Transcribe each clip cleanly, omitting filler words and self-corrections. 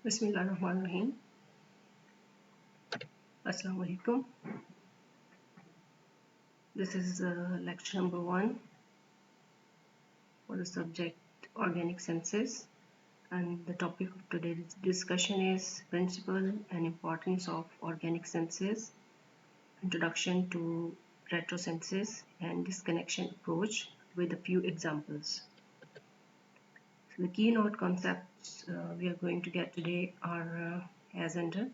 Bismillahirrahmanirrahim. Assalamu alaikum. This is lecture number 1 for the subject organic synthesis, and the topic of today's discussion is principle and importance of organic synthesis, introduction to retrosynthesis and disconnection approach with a few examples. So the keynote concepts we are going to get today are as under.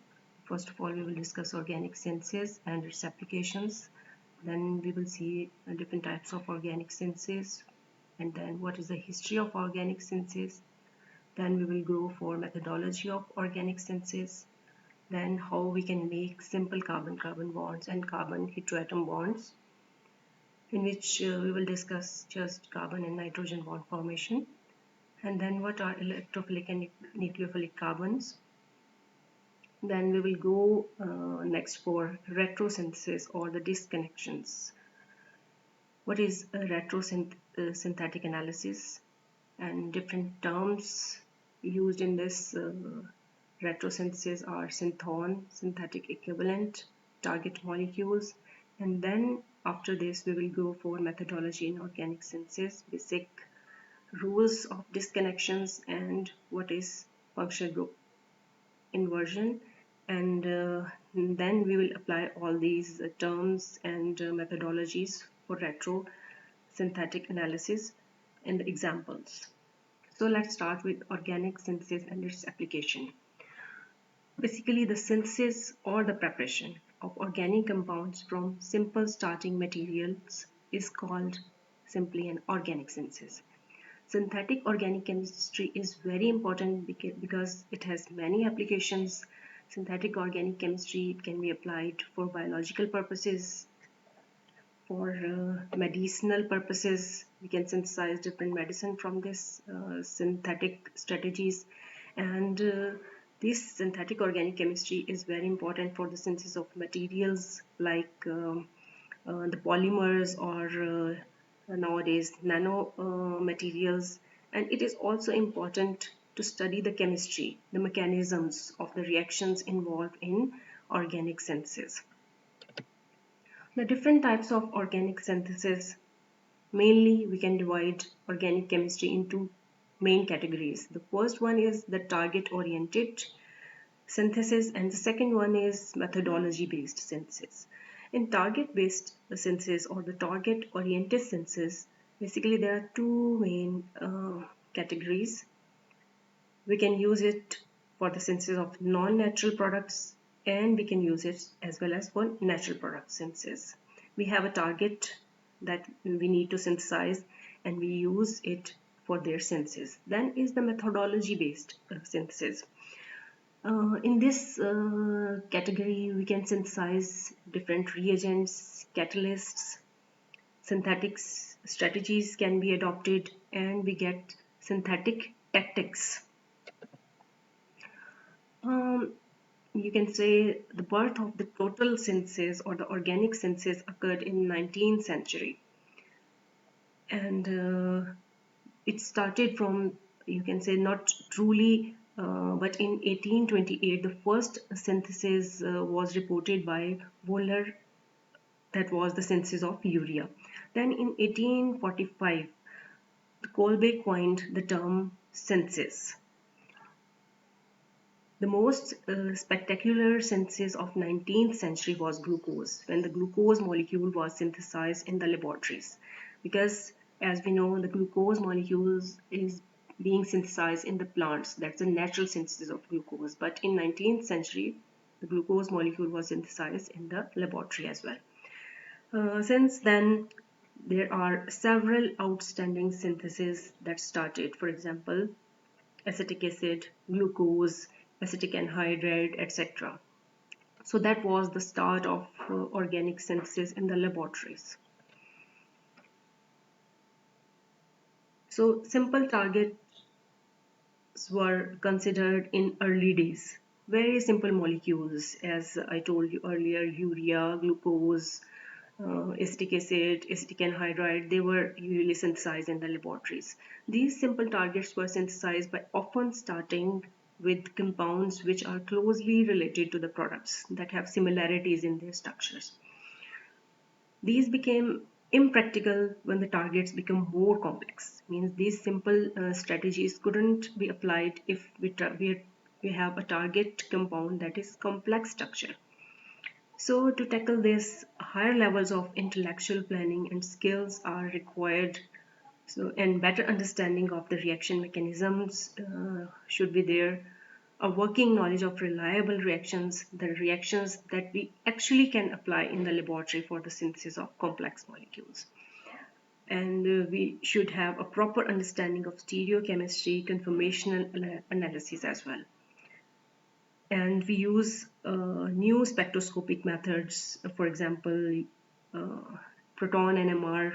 First of all, we will discuss organic synthesis and its applications. Then we will see different types of organic synthesis, and then what is the history of organic synthesis. Then we will go for methodology of organic synthesis. Then how we can make simple carbon-carbon bonds and carbon heteroatom bonds, in which we will discuss just carbon and nitrogen bond formation. And then what are electrophilic and nucleophilic carbons. Then we will go next for retrosynthesis or the disconnections. What is a retrosynthetic analysis, and different terms used in this retrosynthesis are synthon, synthetic equivalent, target molecules, and then after this we will go for methodology in organic synthesis, basic rules of disconnections, and what is functional group inversion, and then we will apply all these terms and methodologies for retrosynthetic analysis in the examples. So let's start with organic synthesis and its application. Basically, the synthesis or the preparation of organic compounds from simple starting materials is called simply an organic synthesis. Synthetic organic chemistry is very important because it has many applications. Synthetic organic chemistry can be applied for biological purposes, for medicinal purposes. We can synthesize different medicine from this synthetic strategies, and this synthetic organic chemistry is very important for the synthesis of materials like the polymers or nowadays nano materials, and it is also important to study the chemistry, the mechanisms of the reactions involved in organic synthesis. The different types of organic synthesis, mainly we can divide organic chemistry into main categories. The first one is the target oriented synthesis, and the second one is methodology based synthesis. In target based synthesis or the target oriented synthesis, basically there are two main categories. We can use it for the synthesis of non-natural products, and we can use it as well as for natural product synthesis. We have a target that we need to synthesize and we use it for their synthesis. Then is the methodology based synthesis. In this category, we can synthesize different reagents, catalysts, synthetic strategies can be adopted, and we get synthetic tactics. You can say the birth of the total synthesis or the organic synthesis occurred in 19th century, and it started from, you can say, not truly, but in 1828 the first synthesis was reported by Wohler. That was the synthesis of urea. Then in 1845 Kolbe coined the term synthesis. The most spectacular synthesis of 19th century was glucose, when the glucose molecule was synthesized in the laboratories. Because as we know, the glucose molecules is being synthesized in the plants. That's a natural synthesis of glucose. But in 19th century, the glucose molecule was synthesized in the laboratory as well. Since then, there are several outstanding syntheses that started. For example, acetic acid, glucose, acetic anhydride, etc. So that was the start of organic synthesis in the laboratories. So simple targets were considered in early days. Very simple molecules, as I told you earlier, urea, glucose, acetic acid, acetic anhydride, they were usually synthesized in the laboratories. These simple targets were synthesized by often starting with compounds which are closely related to the products that have similarities in their structures. These became impractical when the targets become more complex. Means these simple strategies couldn't be applied if we have a target compound that is complex structure. So to tackle this, higher levels of intellectual planning and skills are required. So, and better understanding of the reaction mechanisms should be there. A working knowledge of reliable reactions, the reactions that we actually can apply in the laboratory for the synthesis of complex molecules. And we should have a proper understanding of stereochemistry, conformational analysis as well. And we use new spectroscopic methods, for example, proton NMR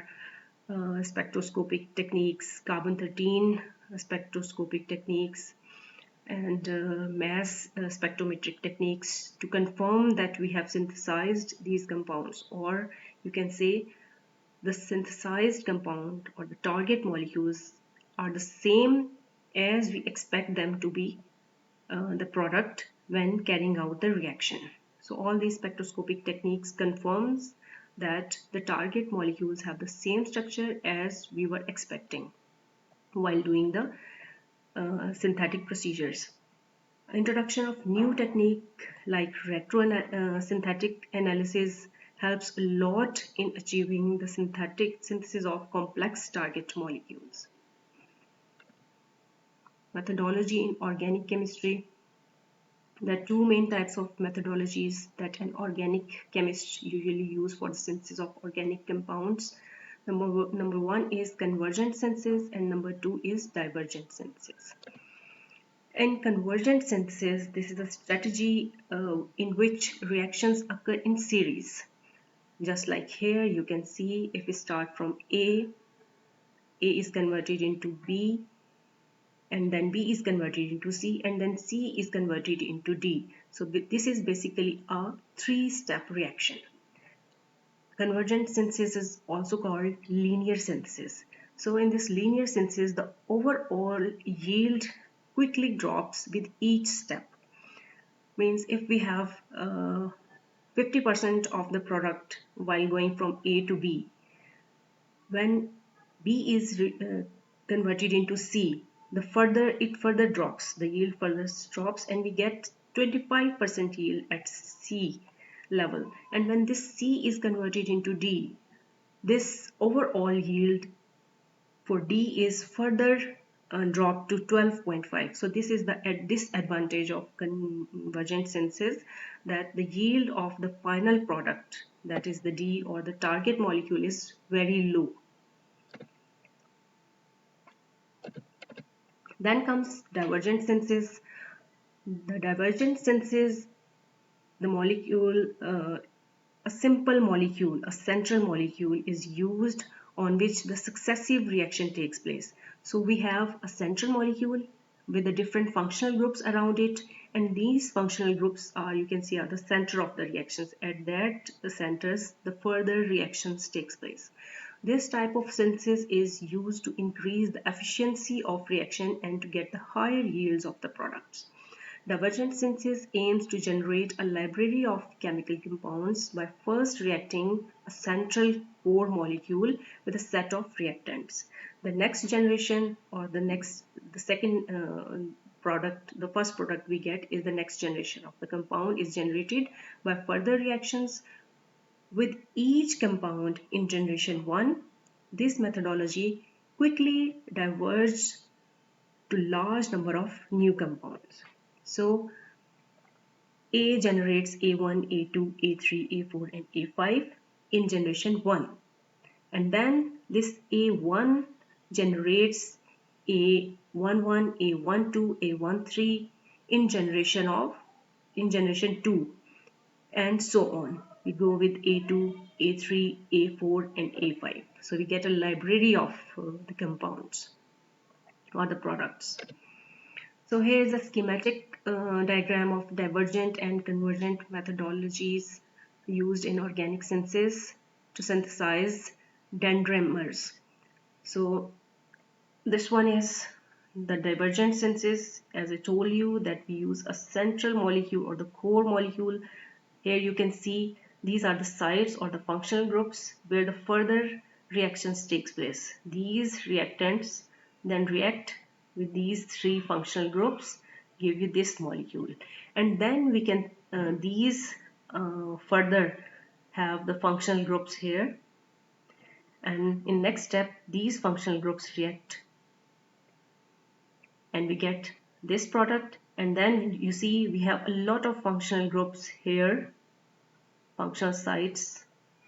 spectroscopic techniques, carbon-13 spectroscopic techniques, and mass spectrometric techniques to confirm that we have synthesized these compounds, or you can say the synthesized compound or the target molecules are the same as we expect them to be the product when carrying out the reaction. So all these spectroscopic techniques confirms that the target molecules have the same structure as we were expecting while doing the synthetic procedures. Introduction of new technique like synthetic analysis helps a lot in achieving the synthetic synthesis of complex target molecules. Methodology in organic chemistry. There are two main types of methodologies that an organic chemist usually use for the synthesis of organic compounds. Number one is convergent synthesis and number two is divergent synthesis. In convergent synthesis, this is a strategy in which reactions occur in series. Just like here, you can see if we start from A is converted into B, and then B is converted into C, and then C is converted into D. So this is basically a three-step reaction. Convergent synthesis is also called linear synthesis. So in this linear synthesis, the overall yield quickly drops with each step. Means if we have 50% of the product while going from A to B, when B is converted into C, it further drops, the yield further drops, and we get 25% yield at C level. And when this C is converted into D, this overall yield for D is further dropped to 12.5. So this is the disadvantage of convergent synthesis, that the yield of the final product, that is the D or the target molecule, is very low. Then comes divergent synthesis. The divergent synthesis, the molecule, a simple molecule, a central molecule is used on which the successive reaction takes place. So we have a central molecule with the different functional groups around it, and these functional groups are, you can see, are the center of the reactions. At that centers, the further reactions takes place. This type of synthesis is used to increase the efficiency of reaction and to get the higher yields of the products. Divergent synthesis aims to generate a library of chemical compounds by first reacting a central core molecule with a set of reactants. The next generation, or the second product, the first product we get is the next generation of the compound is generated by further reactions with each compound in generation 1. This methodology quickly diverges to large number of new compounds. So A generates A1, A2, A3, A4 and A5 in generation 1. And then this A1 generates A11, A12, A13 in generation 2, and so on. We go with A2, A3, A4 and A5. So we get a library of the compounds or the products. So here is a schematic diagram of divergent and convergent methodologies used in organic synthesis to synthesize dendrimers. So this one is the divergent synthesis, as I told you, that we use a central molecule or the core molecule. Here you can see these are the sites or the functional groups where the further reactions takes place. These reactants then react with these three functional groups, give you this molecule, and then we can these further have the functional groups here, and in next step these functional groups react and we get this product. And then you see we have a lot of functional groups here, functional sites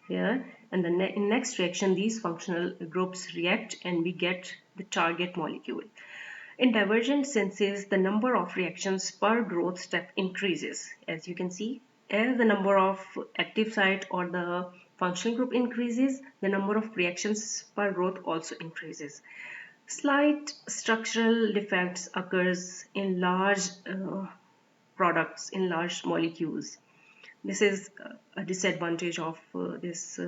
here, and in next reaction these functional groups react and we get the target molecule. In divergent synthesis, the number of reactions per growth step increases. As you can see, as the number of active site or the functional group increases, the number of reactions per growth also increases. Slight structural defects occurs in large products, in large molecules. This is a disadvantage of this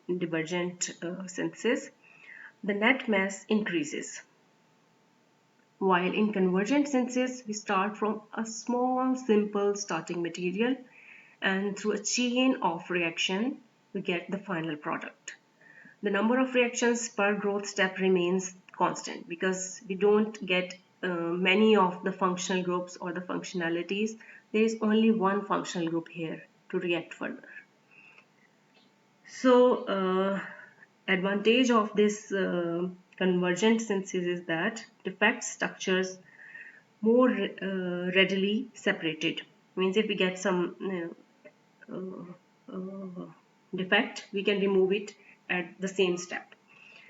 divergent synthesis. The net mass increases. While in convergent synthesis, we start from a small, simple starting material, and through a chain of reaction, we get the final product. The number of reactions per growth step remains constant because we don't get many of the functional groups or the functionalities. There is only one functional group here to react further. So advantage of this convergent synthesis is that defect structures more readily separated. Means if we get some defect, we can remove it at the same step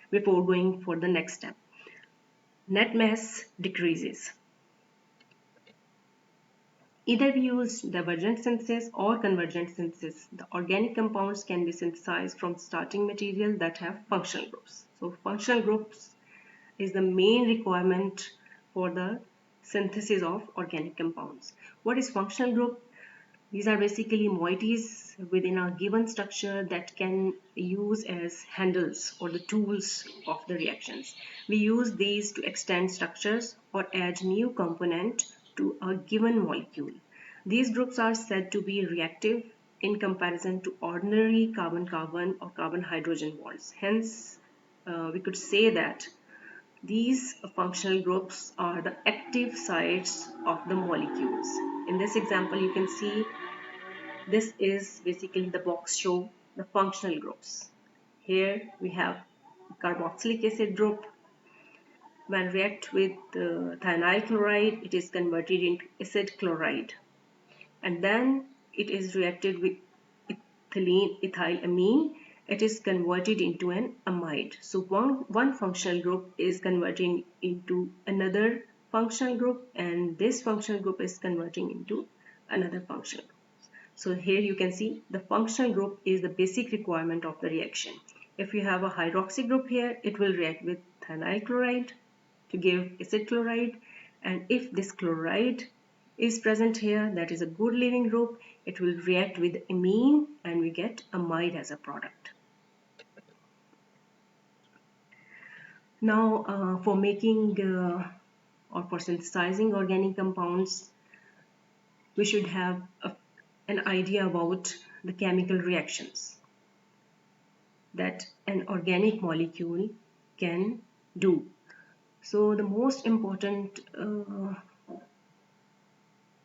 before going for the next step. Net mass decreases. Either we use divergent synthesis or convergent synthesis, the organic compounds can be synthesized from starting material that have functional groups. So functional groups is the main requirement for the synthesis of organic compounds. What is functional group? These are basically moieties within a given structure that can use as handles or the tools of the reactions. We use these to extend structures or add new component to a given molecule. These groups are said to be reactive in comparison to ordinary carbon-carbon or carbon-hydrogen bonds. Hence, we could say that these functional groups are the active sites of the molecules. In this example, you can see this is basically the box show the functional groups. Here we have carboxylic acid group. When react with thionyl chloride, it is converted into acid chloride, and then it is reacted with ethylamine. It is converted into an amide. So one functional group is converting into another functional group, and this functional group is converting into another functional group. So here you can see the functional group is the basic requirement of the reaction. If you have a hydroxy group here, it will react with thionyl chloride to give acid chloride, and if this chloride is present here, that is a good leaving group, it will react with amine and we get amide as a product. Now for making or for synthesizing organic compounds, we should have an idea about the chemical reactions that an organic molecule can do. So the most important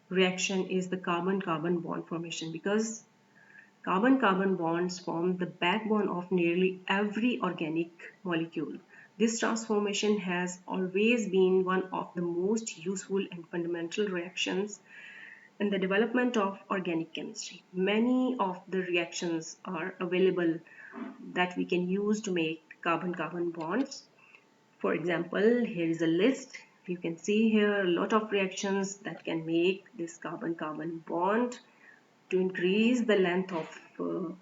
reaction is the carbon-carbon bond formation, because carbon-carbon bonds form the backbone of nearly every organic molecule. This transformation has always been one of the most useful and fundamental reactions in the development of organic chemistry. Many of the reactions are available that we can use to make carbon-carbon bonds. For example, here is a list. You can see here a lot of reactions that can make this carbon-carbon bond to increase the length of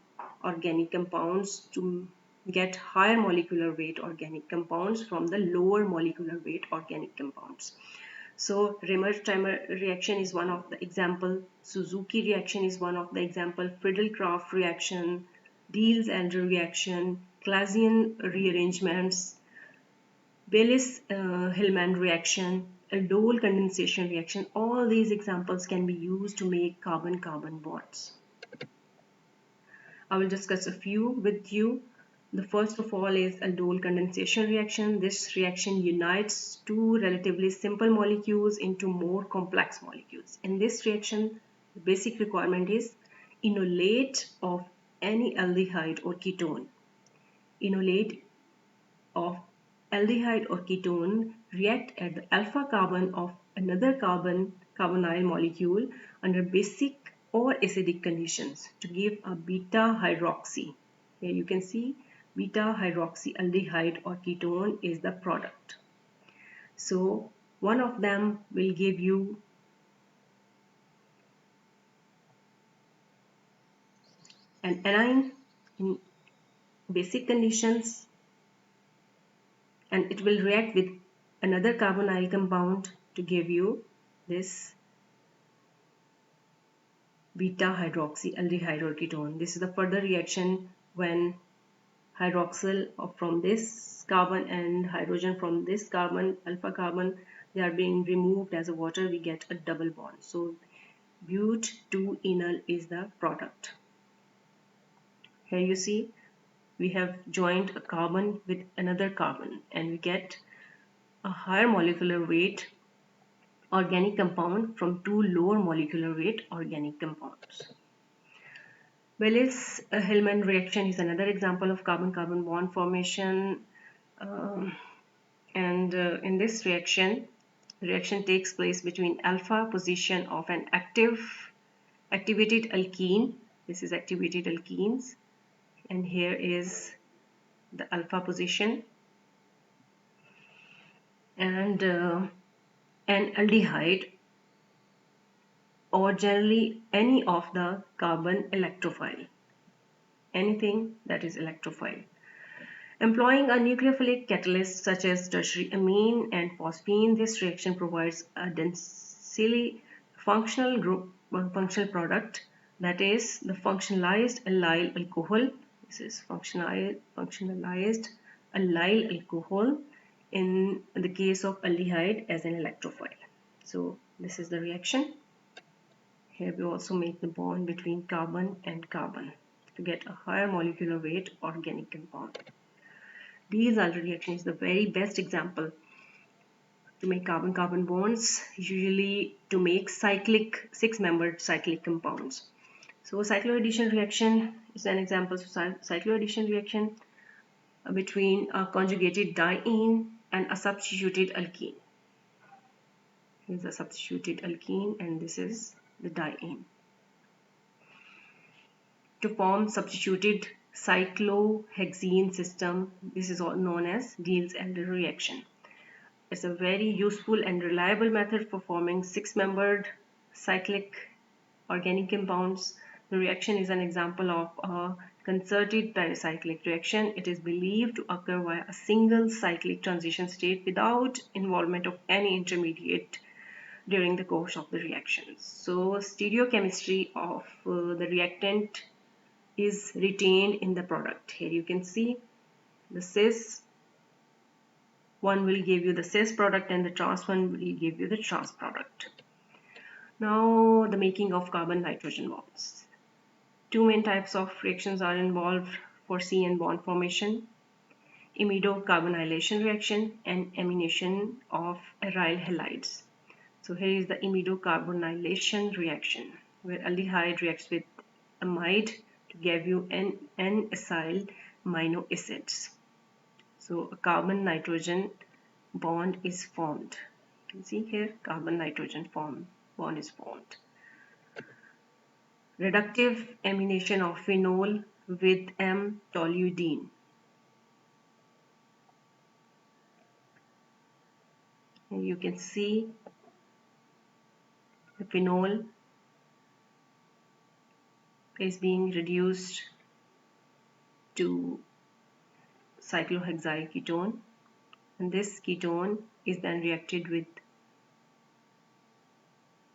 organic compounds to get higher molecular weight organic compounds from the lower molecular weight organic compounds. So Remer-Treimer reaction is one of the example, Suzuki reaction is one of the example, Friedel-Crafts reaction, Diels-Alder reaction, Claisian rearrangements. Baylis-Hillman reaction, aldol condensation reaction, all these examples can be used to make carbon-carbon bonds. I will discuss a few with you. The first of all is aldol condensation reaction. This reaction unites two relatively simple molecules into more complex molecules. In this reaction, the basic requirement is enolate of any aldehyde or ketone. Enolate of aldehyde or ketone react at the alpha carbon of another carbonyl molecule under basic or acidic conditions to give a beta hydroxy. Here you can see beta hydroxyaldehyde or ketone is the product. So one of them will give you an anion in basic conditions, and it will react with another carbonyl compound to give you this beta hydroxyaldehyde or ketone. This is the further reaction when hydroxyl from this carbon and hydrogen from this carbon, alpha carbon, they are being removed as a water, we get a double bond. So but2-enol is the product. Here you see we have joined a carbon with another carbon and we get a higher molecular weight organic compound from two lower molecular weight organic compounds. Baylis-Hillman reaction is another example of carbon-carbon bond formation, in this reaction, the reaction takes place between alpha position of an activated alkene. This is activated alkenes, and here is the alpha position, and an aldehyde, or generally any of the carbon electrophile, anything that is electrophile. Employing a nucleophilic catalyst such as tertiary amine and phosphine, this reaction provides a densely functional product, that is the functionalized allyl alcohol. This is functionalized allyl alcohol in the case of aldehyde as an electrophile. So this is the reaction. Here we also make the bond between carbon and carbon to get a higher molecular weight organic compound. Diazoxide reaction is the very best example to make carbon-carbon bonds, usually to make cyclic, six-membered cyclic compounds. So cycloaddition reaction is an example of cycloaddition reaction between a conjugated diene and a substituted alkene. Here's a substituted alkene and this is the diene. To form substituted cyclohexene system, this is all known as Diels-Alder reaction. It's a very useful and reliable method for forming six-membered cyclic organic compounds. The reaction is an example of a concerted pericyclic reaction. It is believed to occur via a single cyclic transition state without involvement of any intermediate during the course of the reaction. So stereochemistry of the reactant is retained in the product. Here you can see the cis one will give you the cis product and the trans one will give you the trans product. Now the making of carbon nitrogen bonds. Two main types of reactions are involved for CN bond formation: imidocarbonylation reaction and amination of aryl halides. So here is the imidocarbonylation reaction where aldehyde reacts with amide to give you N-acyl amino acids. So a carbon nitrogen bond is formed. You can see here carbon nitrogen bond is formed. Reductive amination of phenol with M-toluidine. And you can see the phenol is being reduced to cyclohexyl ketone, and this ketone is then reacted with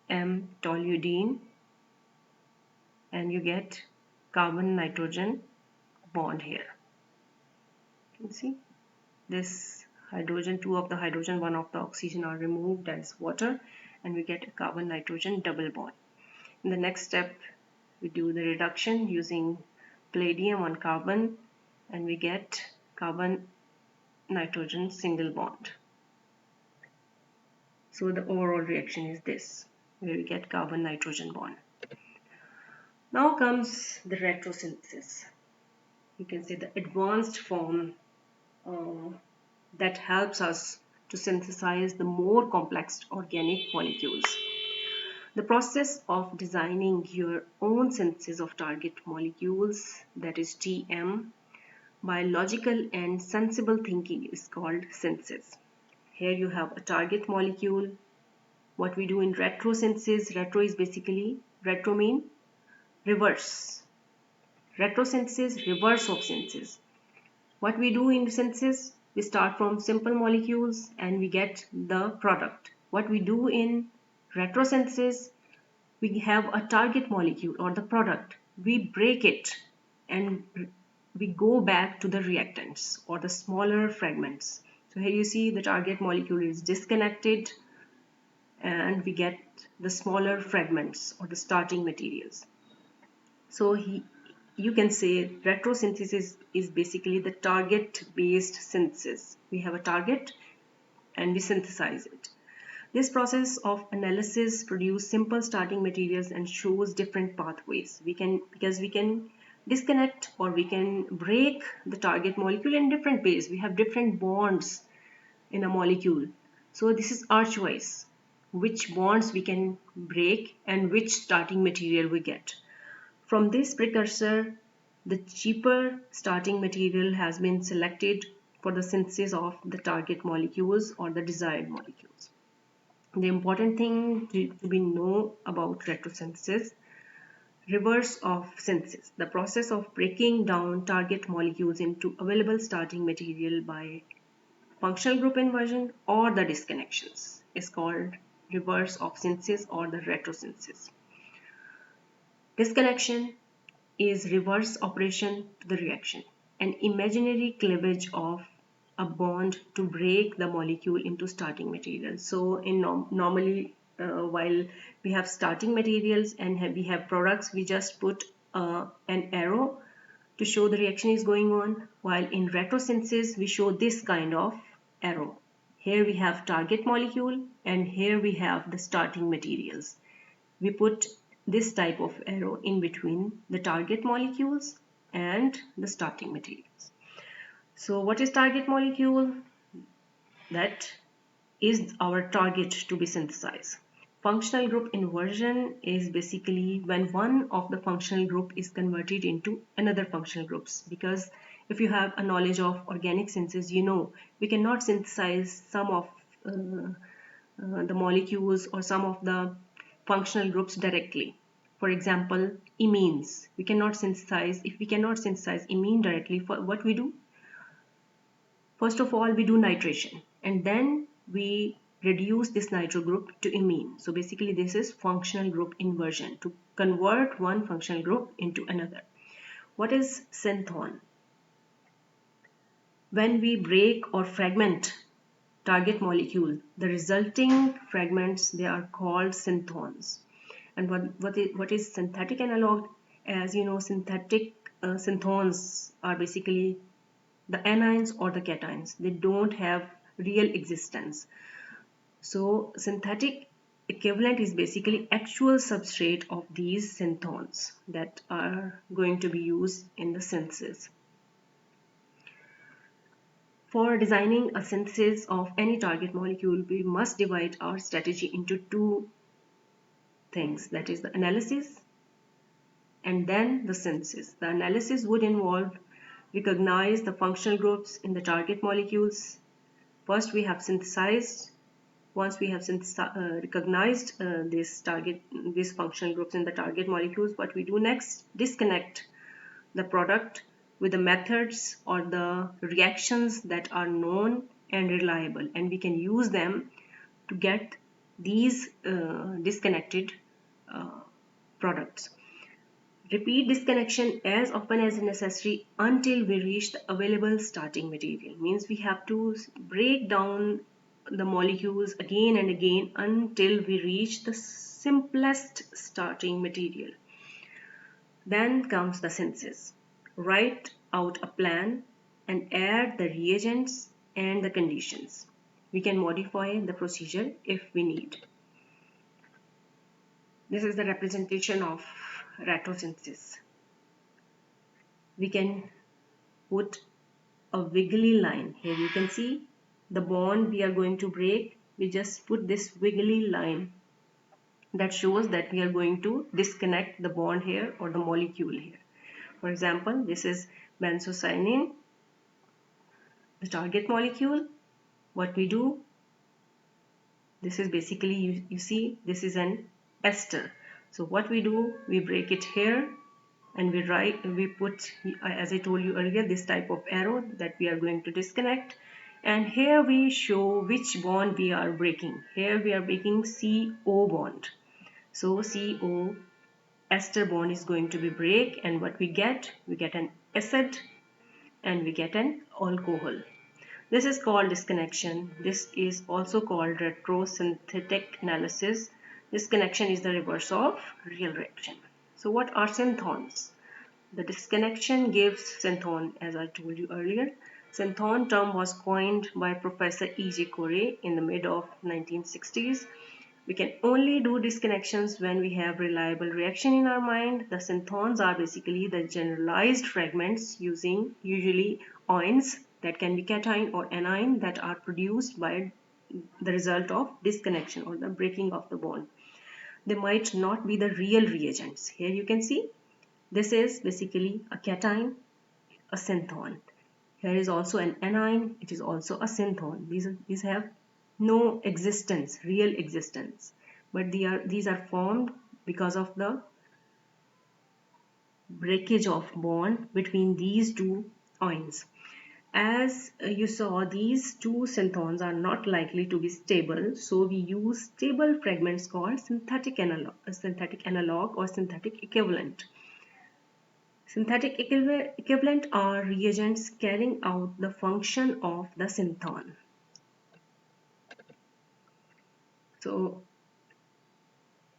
M-toluidine and you get carbon nitrogen bond here. You can see this hydrogen, two of the hydrogen, one of the oxygen are removed as water, and we get a carbon nitrogen double bond. In the next step, we do the reduction using palladium on carbon, and we get carbon nitrogen single bond. So the overall reaction is this, where we get carbon nitrogen bond. Now comes the retrosynthesis. You can say the advanced form that helps us to synthesize the more complex organic molecules. The process of designing your own synthesis of target molecules, that is TM, by logical and sensible thinking is called synthesis. Here you have a target molecule. What we do in retrosynthesis, retro is basically, retro mean reverse. Retrosynthesis, reverse of synthesis. What we do in synthesis, we start from simple molecules and we get the product. What we do in retrosynthesis, we have a target molecule or the product. We break it and we go back to the reactants or the smaller fragments. So here you see the target molecule is disconnected and we get the smaller fragments or the starting materials. So you can say retrosynthesis is basically the target based synthesis. We have a target and we synthesize it. This process of analysis produces simple starting materials and shows different pathways. Because we can disconnect or we can break the target molecule in different ways. We have different bonds in a molecule. So this is our choice, which bonds we can break and which starting material we get. From this precursor, the cheaper starting material has been selected for the synthesis of the target molecules or the desired molecules. The important thing to be know about retrosynthesis, reverse of synthesis, the process of breaking down target molecules into available starting material by functional group inversion or the disconnections is called reverse of synthesis or the retrosynthesis. Disconnection is reverse operation to the reaction, an imaginary cleavage of a bond to break the molecule into starting materials. So in normally while we have starting materials and we have products, we just put an arrow to show the reaction is going on, while in retrosynthesis we show this kind of arrow. Here we have target molecule and here we have the starting materials. We put this type of arrow in between the target molecules and the starting materials. So what is target molecule? That is our target to be synthesized. Functional group inversion is basically when one of the functional group is converted into another functional groups, because if you have a knowledge of organic synthesis, you know we cannot synthesize some of the molecules or some of the functional groups directly. For example, imines. We cannot synthesize, if we cannot synthesize imine directly, for what we do? First of all, we do nitration and then we reduce this nitro group to imine. So basically this is functional group inversion, to convert one functional group into another. What is synthon? When we break or fragment target molecule, the resulting fragments, they are called synthons. And what is synthetic analog? As you know, synthetic synthons are basically the anions or the cations. They don't have real existence. So synthetic equivalent is basically actual substrate of these synthons that are going to be used in the synthesis. For designing a synthesis of any target molecule, we must divide our strategy into two things, that is the analysis and then the synthesis. The analysis would involve recognize the functional groups in the target molecules. First we have synthesized. Once we have recognized these functional groups in the target molecules, what we do next? Disconnect the product with the methods or the reactions that are known and reliable, and we can use them to get these disconnected products. Repeat disconnection as often as necessary until we reach the available starting material. Means we have to break down the molecules again and again until we reach the simplest starting material. Then comes the synthesis. Write out a plan and add the reagents and the conditions. We can modify the procedure if we need. This is the representation of retrosynthesis. We can put a wiggly line. Here you can see the bond we are going to break. We just put this wiggly line that shows that we are going to disconnect the bond here or the molecule here. For example, this is benzocyanine, the target molecule. What we do, this is basically, you see, this is an ester. So what we do, we break it here and we put, as I told you earlier, this type of arrow that we are going to disconnect, and here we show which bond we are breaking. Here we are breaking CO bond. So CO ester bond is going to be break, and what we get an acid and we get an alcohol. This is called disconnection. This is also called retrosynthetic analysis. Disconnection is the reverse of real reaction. So what are synthons? The disconnection gives synthon, as I told you earlier. Synthon term was coined by Professor E.J. Corey in the mid of 1960s. We can only do disconnections when we have reliable reaction in our mind. The synthons are basically the generalized fragments using usually ions that can be cation or anion that are produced by the result of disconnection or the breaking of the bond. They might not be the real reagents. Here you can see this is basically a cation, a synthon. Here is also an anion, it is also a synthon. These have no existence, real existence, but these are formed because of the breakage of bond between these two ions. As you saw, these two synthons are not likely to be stable, so we use stable fragments called synthetic analog or synthetic equivalent. Synthetic equivalent are reagents carrying out the function of the synthon. So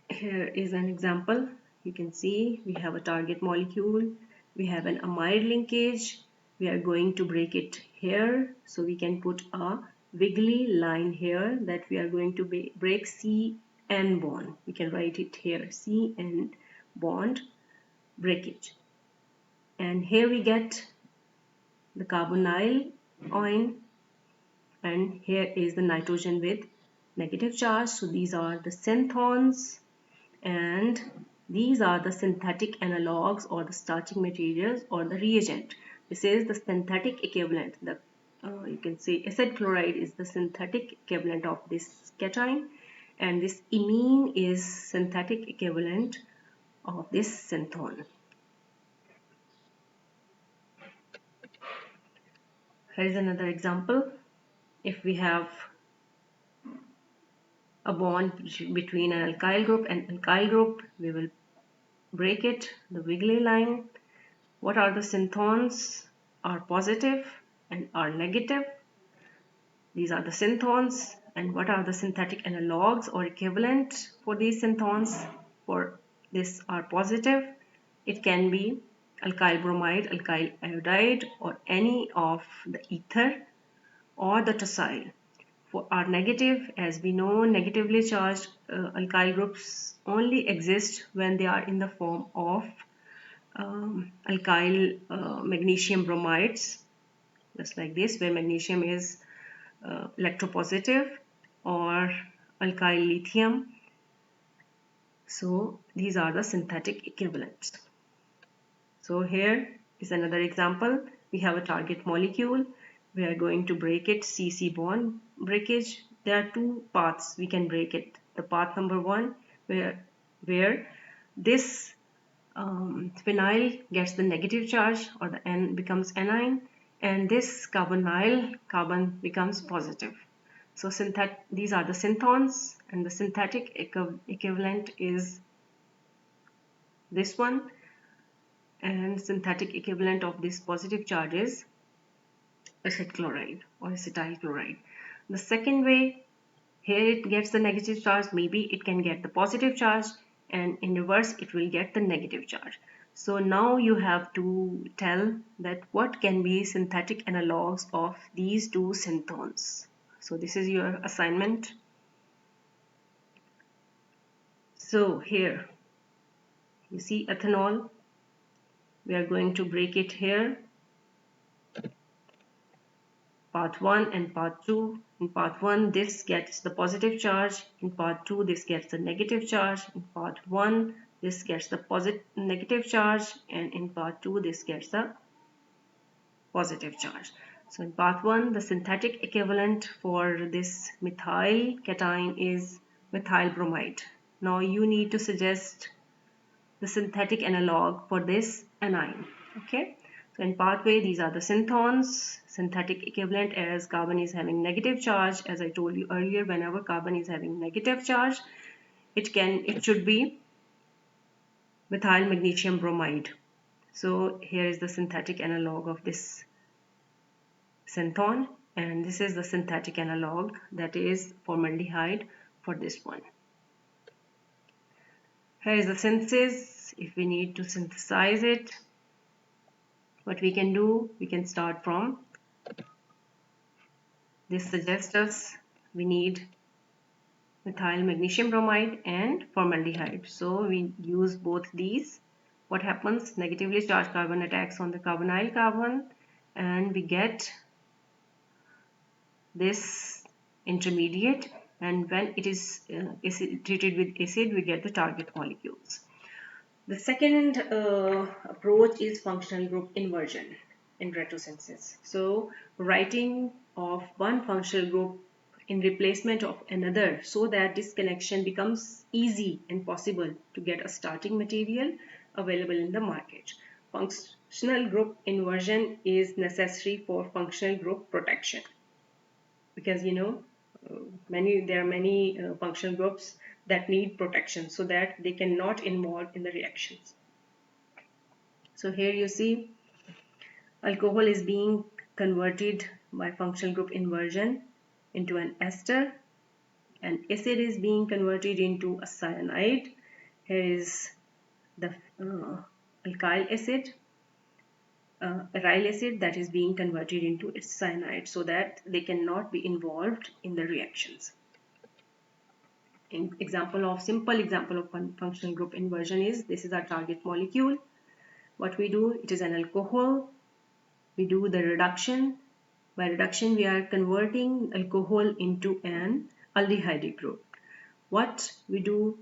here is an example. You can see we have a target molecule, we have an amide linkage, we are going to break it here, so we can put a wiggly line here that we are going to break CN bond. We can write it here, CN bond breakage. And here we get the carbonyl ion, and here is the nitrogen with negative charge. So these are the synthons, and these are the synthetic analogs or the starting materials or the reagent. This is the synthetic equivalent. You can say acid chloride is the synthetic equivalent of this cation, and this imine is synthetic equivalent of this synthon. Here is another example. If we have a bond between an alkyl group and alkyl group, we will break it, the wiggly line. What are the synthons? Are positive and are negative. These are the synthons. And what are the synthetic analogs or equivalent for these synthons? For this are positive. It can be alkyl bromide, alkyl iodide, or any of the ether or the tosyl. For are negative, as we know, negatively charged alkyl groups only exist when they are in the form of alkyl magnesium bromides, just like this, where magnesium is electropositive, or alkyl lithium. So these are the synthetic equivalents. So here is another example. We have a target molecule. We are going to break it, CC bond breakage. There are two paths we can break it. The path number one, where this phenyl gets the negative charge, or the N becomes anion, and this carbon becomes positive. So these are the synthons, and the synthetic equivalent is this one. and synthetic equivalent of this positive charge is acid chloride or acetyl chloride. The second way, here it gets the negative charge, maybe it can get the positive charge, and in reverse it will get the negative charge. So now you have to tell that what can be synthetic analogues of these two synthones. So this is your assignment. So here you see ethanol. We are going to break it here, path 1 and path 2. In path 1 this gets the positive charge, in path 2 this gets the negative charge, in path 1 this gets the negative charge, and in path 2 this gets the positive charge. So in path 1 the synthetic equivalent for this methyl cation is methyl bromide. Now you need to suggest the synthetic analog for this anion. Okay, so in pathway these are the synthones. Synthetic equivalent, as carbon is having negative charge, as I told you earlier, whenever carbon is having negative charge, it should be methyl magnesium bromide. So here is the synthetic analog of this synthon, and this is the synthetic analog, that is formaldehyde for this one. Here is the synthesis. If we need to synthesize it, what we can do, we can start from this. Suggests us we need methyl magnesium bromide and formaldehyde, so we use both these. What happens, negatively charged carbon attacks on the carbonyl carbon and we get this intermediate, and when it is treated with acid we get the target molecules. The second approach is functional group inversion in retrosynthesis. So writing of one functional group in replacement of another so that this connection becomes easy and possible to get a starting material available in the market. Functional group inversion is necessary for functional group protection, because there are many functional groups that need protection so that they cannot involve in the reactions. So here you see alcohol is being converted by functional group inversion into an ester, and acid is being converted into a cyanide. Here is the alkyl acid, aryl acid, that is being converted into its cyanide so that they cannot be involved in the reactions. Simple example of functional group inversion is, this is our target molecule. What we do, it is an alcohol. We do the reduction. By reduction we are converting alcohol into an aldehyde group. What we do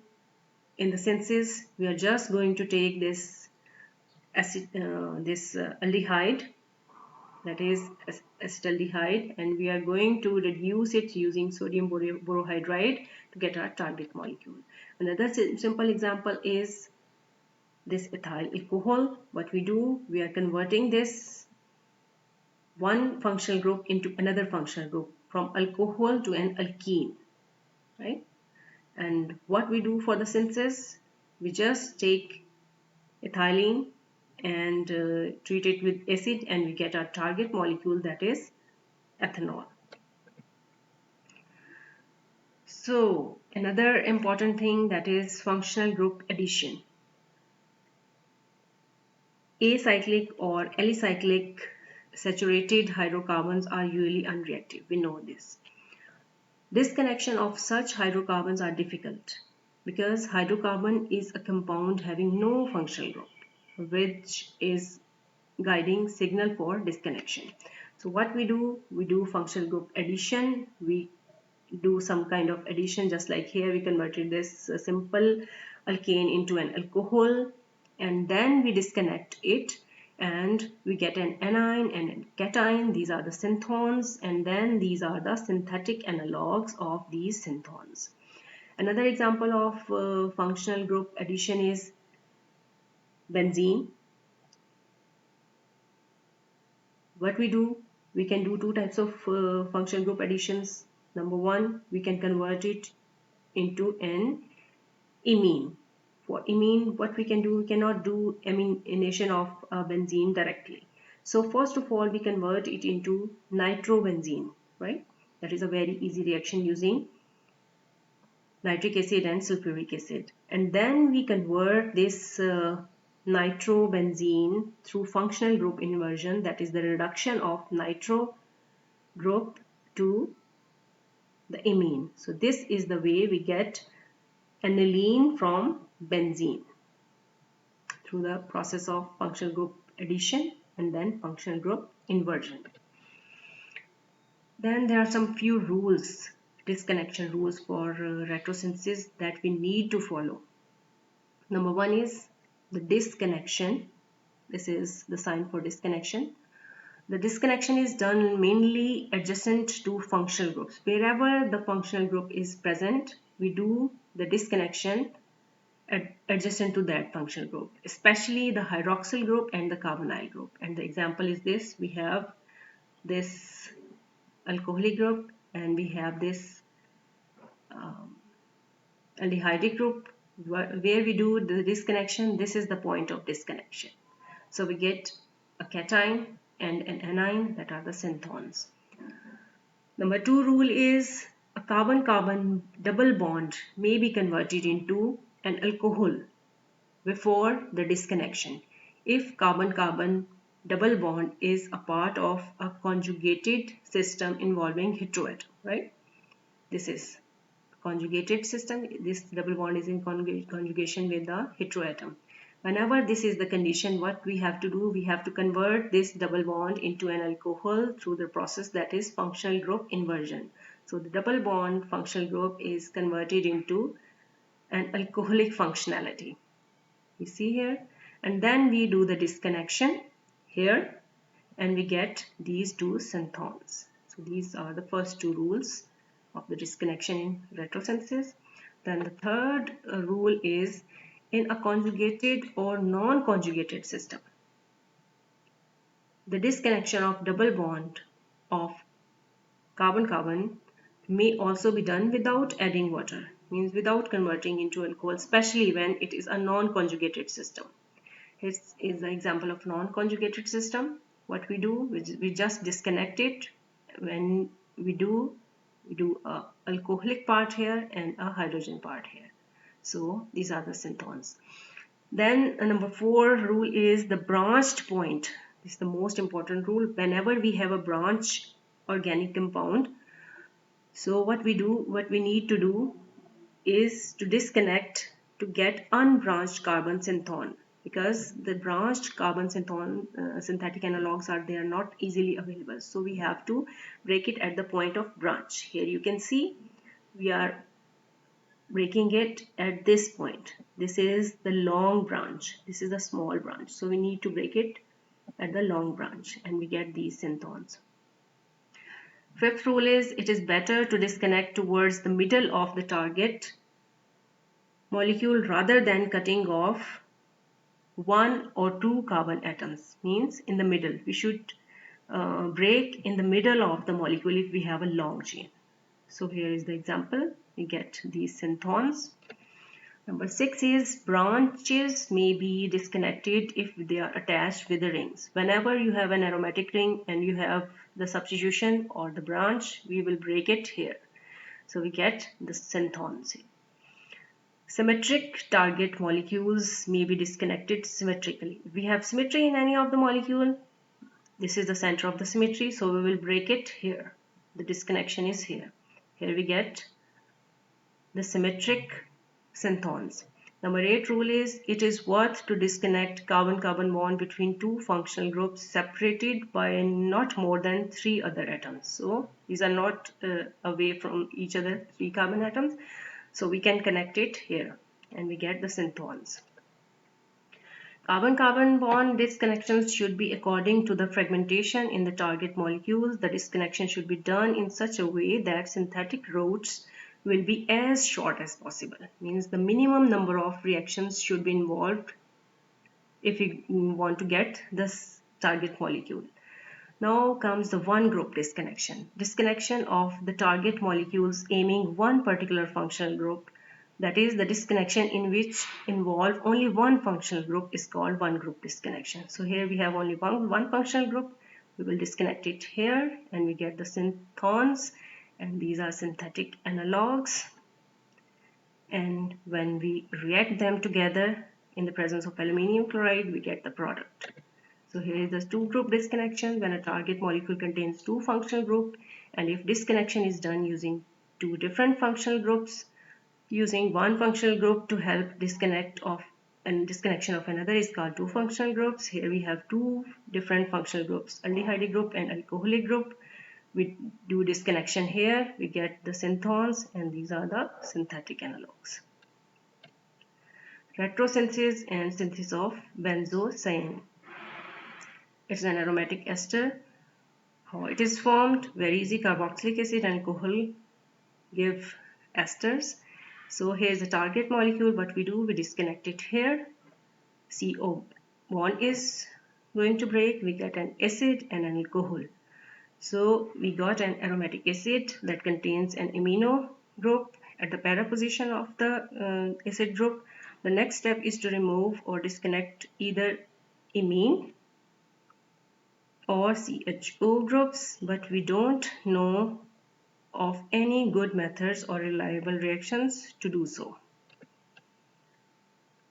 in the synthesis, we are just going to take this aldehyde, that is acetaldehyde, and we are going to reduce it using sodium borohydride to get our target molecule. Another simple example is this ethyl alcohol. What we do, we are converting this one functional group into another functional group, from alcohol to an alkene, right? And what we do for the synthesis, we just take ethylene and treat it with acid and we get our target molecule, that is ethanol. So another important thing, that is functional group addition. Acyclic or alicyclic saturated hydrocarbons are usually unreactive. We know this. Disconnection of such hydrocarbons are difficult because hydrocarbon is a compound having no functional group, which is guiding signal for disconnection. So what we do functional group addition. We do some kind of addition, just like here we converted this simple alkane into an alcohol, and then we disconnect it and we get an anion and a cation. These are the synthones, and then these are the synthetic analogues of these synthones. Another example of functional group addition is benzene. What we do, we can do two types of functional group additions. Number one, we can convert it into an imine. For amine, what we can do, we cannot do amination of benzene directly. So first of all, we convert it into nitrobenzene, right? That is a very easy reaction using nitric acid and sulfuric acid. And then we convert this nitrobenzene through functional group inversion, that is the reduction of nitro group to the amine. So this is the way we get aniline from benzene, through the process of functional group addition and then functional group inversion. Then there are some few rules, disconnection rules for retrosynthesis that we need to follow. Number one is the disconnection. This is the sign for disconnection. The disconnection is done mainly adjacent to functional groups. Wherever the functional group is present, we do the disconnection adjacent to that functional group, especially the hydroxyl group and the carbonyl group. And the example is this: we have this alcoholic group and we have this aldehydic group. Where we do the disconnection, this is the point of disconnection. So we get a cation and an anion, that are the synthons. Number two rule is a carbon-carbon double bond may be converted into an alcohol before the disconnection if carbon-carbon double bond is a part of a conjugated system involving heteroatom, right? This is conjugated system. This double bond is in conjugation with the heteroatom. Whenever this is the condition, what we have to do, we have to convert this double bond into an alcohol through the process that is functional group inversion. So the double bond functional group is converted into an alcoholic functionality. You see here, and then we do the disconnection here and we get these two synthons. So these are the first two rules of the disconnection in retrosynthesis. Then the third rule is in a conjugated or non-conjugated system, the disconnection of double bond of carbon-carbon may also be done without adding water, means without converting into alcohol, especially when it is a non-conjugated system. Here is the example of non-conjugated system. What we do, we just disconnect it. When we do a alcoholic part here and a hydrogen part here. So these are the synthons. Then number four rule is the branched point. This is the most important rule whenever we have a branch organic compound. So what we need to do is to disconnect to get unbranched carbon synthon, because the branched carbon synthon synthetic analogs are not easily available. So we have to break it at the point of branch. Here you can see we are breaking it at this point. This is the long branch, this is the small branch, so we need to break it at the long branch and we get these synthons. Fifth rule is it is better to disconnect towards the middle of the target molecule rather than cutting off one or two carbon atoms. Means in the middle, we should break in the middle of the molecule if we have a long chain. So here is the example, we get these synthons. Number 6 is branches may be disconnected if they are attached with the rings. Whenever you have an aromatic ring and you have the substitution or the branch, we will break it here. So we get the synthons. Symmetric target molecules may be disconnected symmetrically. If we have symmetry in any of the molecule, this is the center of the symmetry, so we will break it here. The disconnection is here. Here we get the symmetric synthons. Number 8 rule is it is worth to disconnect carbon-carbon bond between two functional groups separated by not more than 3 other atoms. So these are not away from each other, 3 carbon atoms. So we can connect it here and we get the synthons. Carbon-carbon bond disconnections should be according to the fragmentation in the target molecules. The disconnection should be done in such a way that synthetic routes will be as short as possible. Means the minimum number of reactions should be involved if you want to get this target molecule. Now comes the one group disconnection. Disconnection of the target molecules aiming one particular functional group That is, the disconnection in which involve only one functional group is called one group disconnection. So here we have only one functional group. We will disconnect it here and we get the synthons, and these are synthetic analogues. And when we react them together in the presence of aluminium chloride, we get the product. So here is the two group disconnection when a target molecule contains two functional groups, and if disconnection is done using two different functional groups, using one functional group to help disconnect of and disconnection of another is called two functional groups. Here we have two different functional groups, aldehyde group and alcoholic group. We do disconnection here, we get the synthons, and these are the synthetic analogues. Retrosynthesis and synthesis of benzocyanine. It's an aromatic ester. How it is formed? Very easy. Carboxylic acid and alcohol give esters. So here's the target molecule. What we do, we disconnect it here. CO bond is going to break. We get an acid and an alcohol. So we got an aromatic acid that contains an amino group at the para position of the acid group. The next step is to remove or disconnect either imine or CHO groups, but we don't know of any good methods or reliable reactions to do so.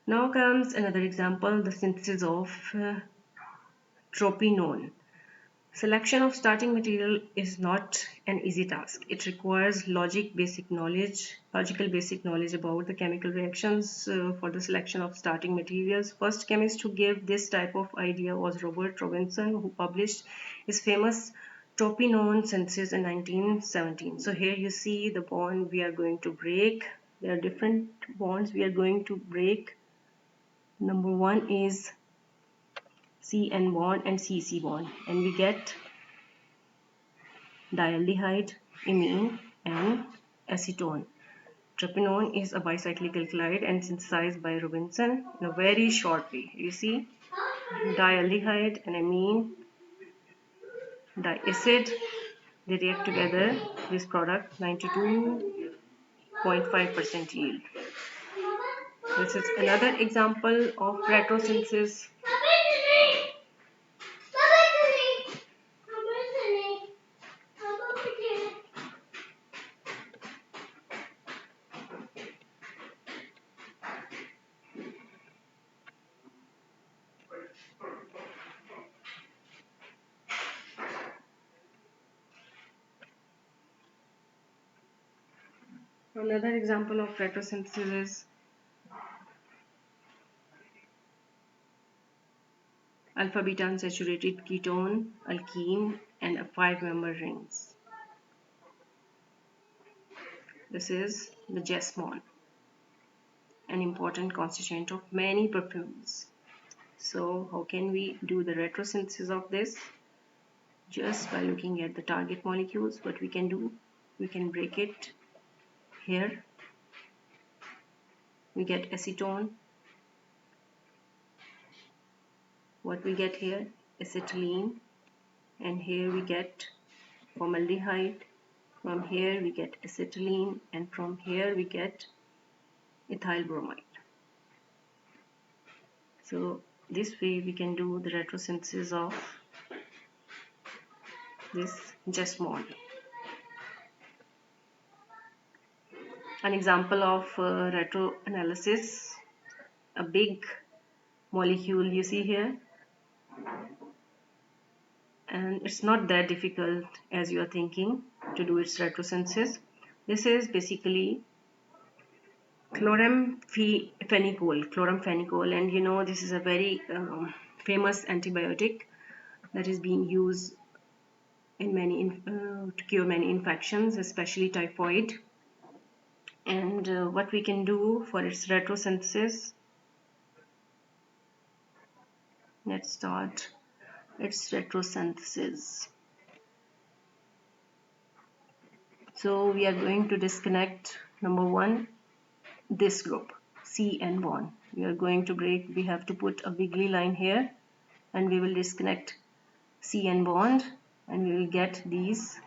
Now comes another example, the synthesis of tropinone. Selection of starting material is not an easy task. It requires logical basic knowledge about the chemical reactions for the selection of starting materials. First chemist who gave this type of idea was Robert Robinson, who published his famous tropinone synthesis in 1917. So here you see the bond we are going to break. There are different bonds we are going to break. Number one is CN bond and CC bond, and we get dialdehyde, imine, and acetone. Tropinone is a bicyclic alkylide and synthesized by Robinson in a very short way. You see, dialdehyde and amine, diacid, they react together. This product 92.5% yield. This is another example of retrosynthesis. Another example of retrosynthesis is alpha beta unsaturated ketone, alkene, and a 5-member rings. This is the jasmine, an important constituent of many perfumes. So how can we do the retrosynthesis of this? Just by looking at the target molecules, what we can do, we can break it here. We get acetone. What we get here? Acetylene. And here we get formaldehyde. From here we get acetylene, and from here we get ethyl bromide. So this way we can do the retrosynthesis of this jasmine. An example of retroanalysis, a big molecule you see here, and it's not that difficult as you are thinking to do its retrosynthesis. This is basically chloramphenicol, and you know this is a very famous antibiotic that is being used in many to cure many infections, especially typhoid. And what we can do for its retrosynthesis, let's start its retrosynthesis. So we are going to disconnect number one, this group CN bond. We are going to break, we have to put a wiggly line here, and we will disconnect CN bond, and we will get these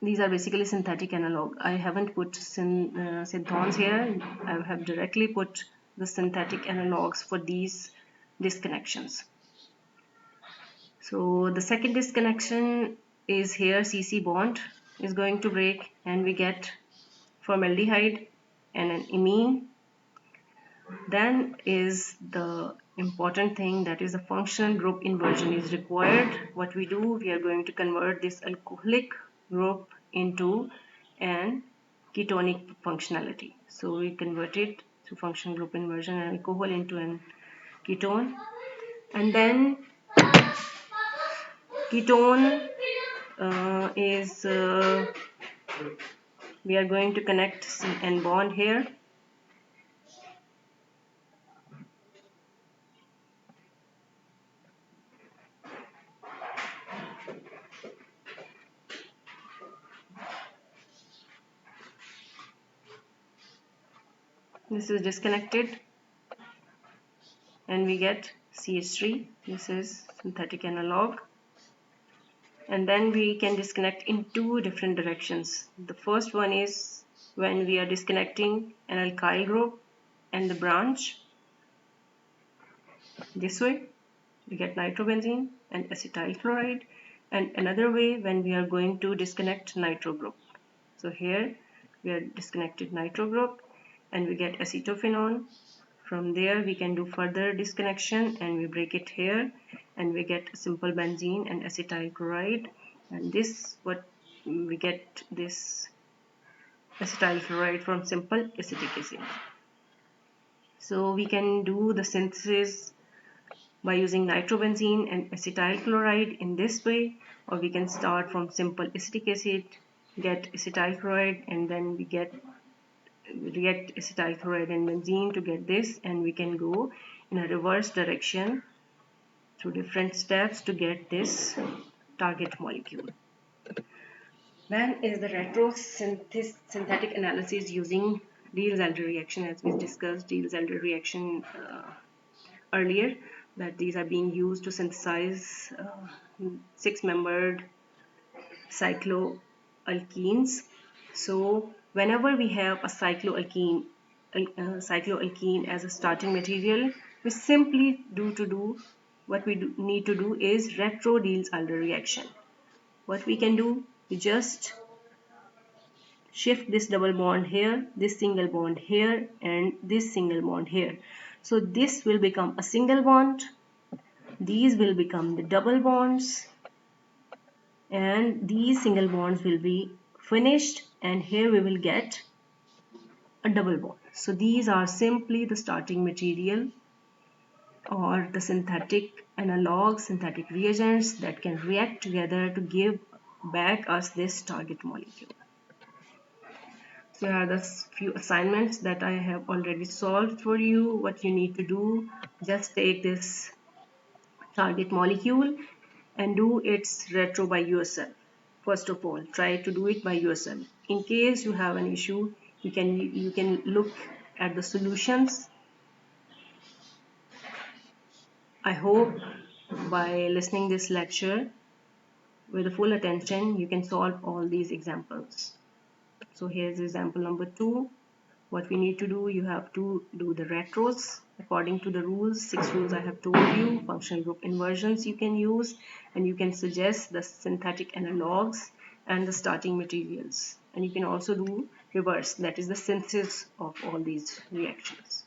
these are basically synthetic analog. I haven't put synthons here. I have directly put the synthetic analogs for these disconnections. So the second disconnection is here, CC bond is going to break and we get formaldehyde and an imine. Then is the important thing, that is the functional group inversion is required. What we do, we are going to convert this alcoholic group into an ketonic functionality. So we convert it to functional group inversion and alcohol into an ketone, and then ketone is we are going to connect CN bond here. This is disconnected and we get CH3. This is synthetic analog. And then we can disconnect in two different directions. The first one is when we are disconnecting an alkyl group and the branch. This way we get nitrobenzene and acetyl chloride, and another way when we are going to disconnect nitro group. So here we are disconnected nitro group and we get acetophenone. From there we can do further disconnection and we break it here and we get simple benzene and acetyl chloride, and this what we get this acetyl chloride from simple acetic acid. So we can do the synthesis by using nitrobenzene and acetyl chloride in this way, or we can start from simple acetic acid, get acetyl chloride, and then we react acetyl chloride and benzene to get this, and we can go in a reverse direction through different steps to get this target molecule. Then is the retrosynthetic analysis using Diels-Alder reaction, as we discussed Diels-Alder reaction earlier, that these are being used to synthesize six-membered cycloalkenes. So whenever we have a cycloalkene as a starting material, we simply need to do is retro Diels-Alder reaction. What we can do, we just shift this double bond here, this single bond here, and this single bond here. So this will become a single bond, these will become the double bonds, and these single bonds will be finished, and here we will get a double bond. So these are simply the starting material or the synthetic analogs, synthetic reagents that can react together to give back us this target molecule. So here are the few assignments that I have already solved for you. What you need to do, just take this target molecule and do its retro by yourself. First of all, try to do it by yourself. In case you have an issue, you can look at the solutions. I hope by listening this lecture with the full attention, you can solve all these examples. So here's example number 2. What we need to do, you have to do the retros according to the rules. 6 rules I have told you. Functional group inversions you can use, and you can suggest the synthetic analogs and the starting materials. And you can also do reverse, that is the synthesis of all these reactions.